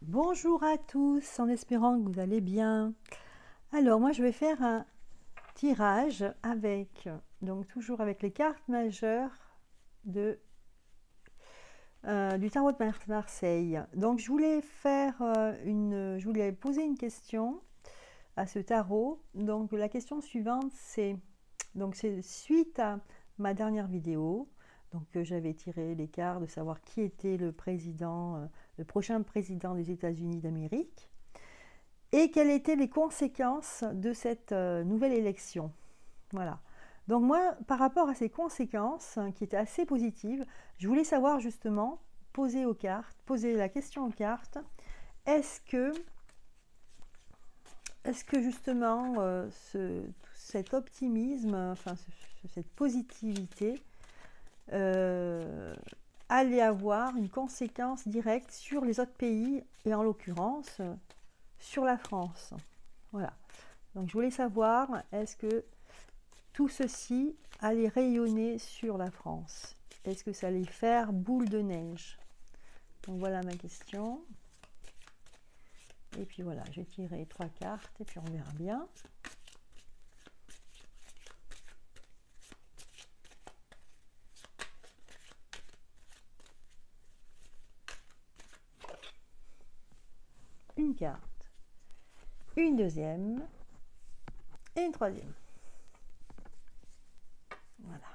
Bonjour à tous, en espérant que vous allez bien. Alors moi je vais faire un tirage avec, donc toujours avec les cartes majeures de, du tarot de Marseille. Donc je voulais je voulais poser une question à ce tarot. Donc la question suivante c'est suite à ma dernière vidéo. Donc j'avais tiré les cartes de savoir qui était le président, le prochain président des États-Unis d'Amérique. Et quelles étaient les conséquences de cette nouvelle élection. Voilà. Donc moi, par rapport à ces conséquences, qui étaient assez positives, je voulais savoir justement, poser la question aux cartes, est-ce que, justement cet optimisme, enfin cette positivité, allait avoir une conséquence directe sur les autres pays, et en l'occurrence sur la France. Voilà. Donc je voulais savoir, est-ce que tout ceci allait rayonner sur la France? Est-ce que ça allait faire boule de neige? Donc voilà ma question. Et puis voilà, j'ai tiré 3 cartes et puis on verra bien. Une carte, une deuxième et une troisième. Voilà.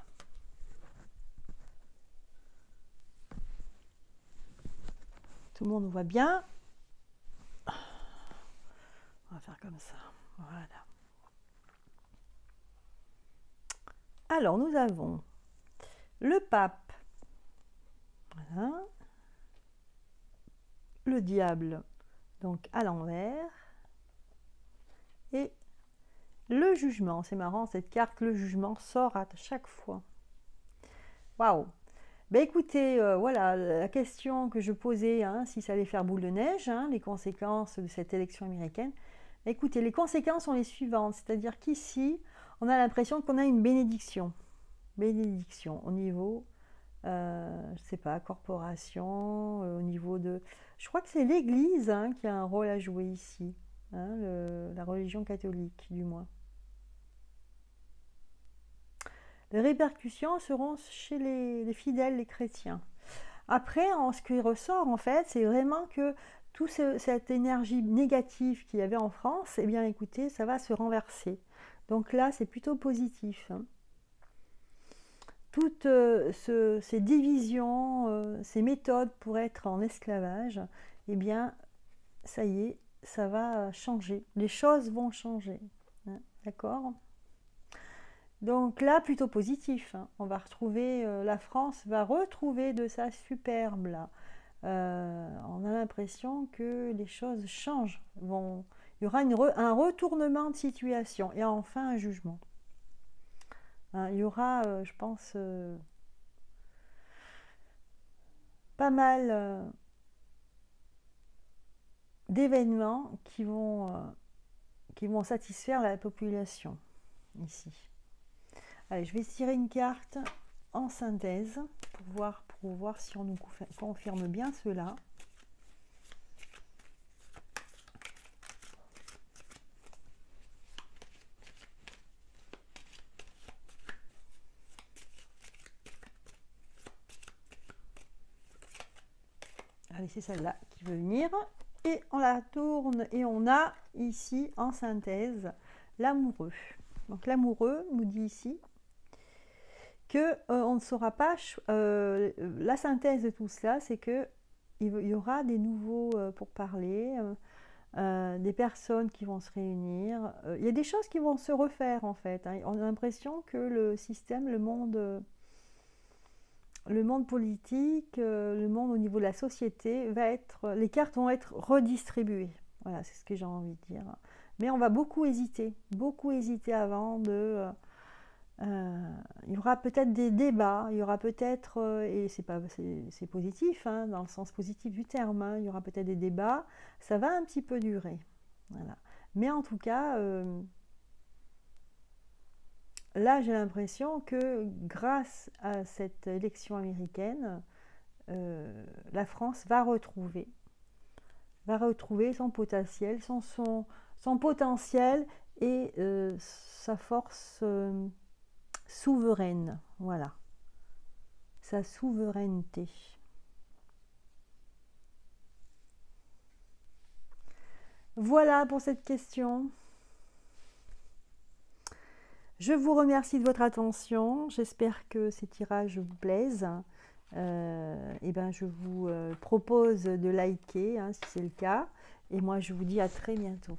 Tout le monde voit bien. On va faire comme ça. Voilà. Alors nous avons le pape. Voilà. Le diable, donc à l'envers. Et le jugement. C'est marrant, cette carte, le jugement, sort à chaque fois. Waouh! Ben écoutez, voilà la question que je posais, hein, si ça allait faire boule de neige, hein, les conséquences de cette élection américaine. Écoutez, les conséquences sont les suivantes, c'est-à-dire qu'ici, on a l'impression qu'on a une bénédiction. Bénédiction au niveau, je sais pas, corporation, au niveau de... Je crois que c'est l'Église, hein, qui a un rôle à jouer ici, hein, la religion catholique du moins. Les répercussions seront chez les fidèles, les chrétiens. Après, ce qui ressort, en fait, c'est vraiment que toute cette énergie négative qu'il y avait en France, eh bien, écoutez, ça va se renverser. Donc là, c'est plutôt positif. Hein. Toutes ces divisions, ces méthodes pour être en esclavage, eh bien, ça y est, ça va changer. Les choses vont changer. Hein, d'accord ? Donc là, plutôt positif. Hein. On va retrouver, la France va retrouver de sa superbe là. On a l'impression que les choses changent. Il y aura un retournement de situation et enfin un jugement. Hein, il y aura, je pense, pas mal d'événements qui vont satisfaire la population ici. Allez, je vais tirer une carte en synthèse pour voir si on nous confirme bien cela. Allez, c'est celle-là qui veut venir. Et on la tourne et on a ici en synthèse l'amoureux. Donc l'amoureux nous dit ici que on ne saura pas, la synthèse de tout cela, c'est que il y aura des nouveaux pourparlers, des personnes qui vont se réunir. Il y a des choses qui vont se refaire en fait. Hein. On a l'impression que le système, le monde politique, le monde au niveau de la société les cartes vont être redistribuées. Voilà, c'est ce que j'ai envie de dire. Mais on va beaucoup hésiter avant de... il y aura peut-être des débats, il y aura peut-être, et c'est positif, hein, dans le sens positif du terme, hein, il y aura peut-être des débats, ça va un petit peu durer. Voilà. Mais en tout cas, là j'ai l'impression que grâce à cette élection américaine, la France va retrouver va retrouver son potentiel, son potentiel et sa force souveraine. Voilà, sa souveraineté. Voilà pour cette question. Je vous remercie de votre attention. J'espère que ces tirages vous plaisent. Et ben, je vous propose de liker, hein, si c'est le cas. Et moi, je vous dis à très bientôt.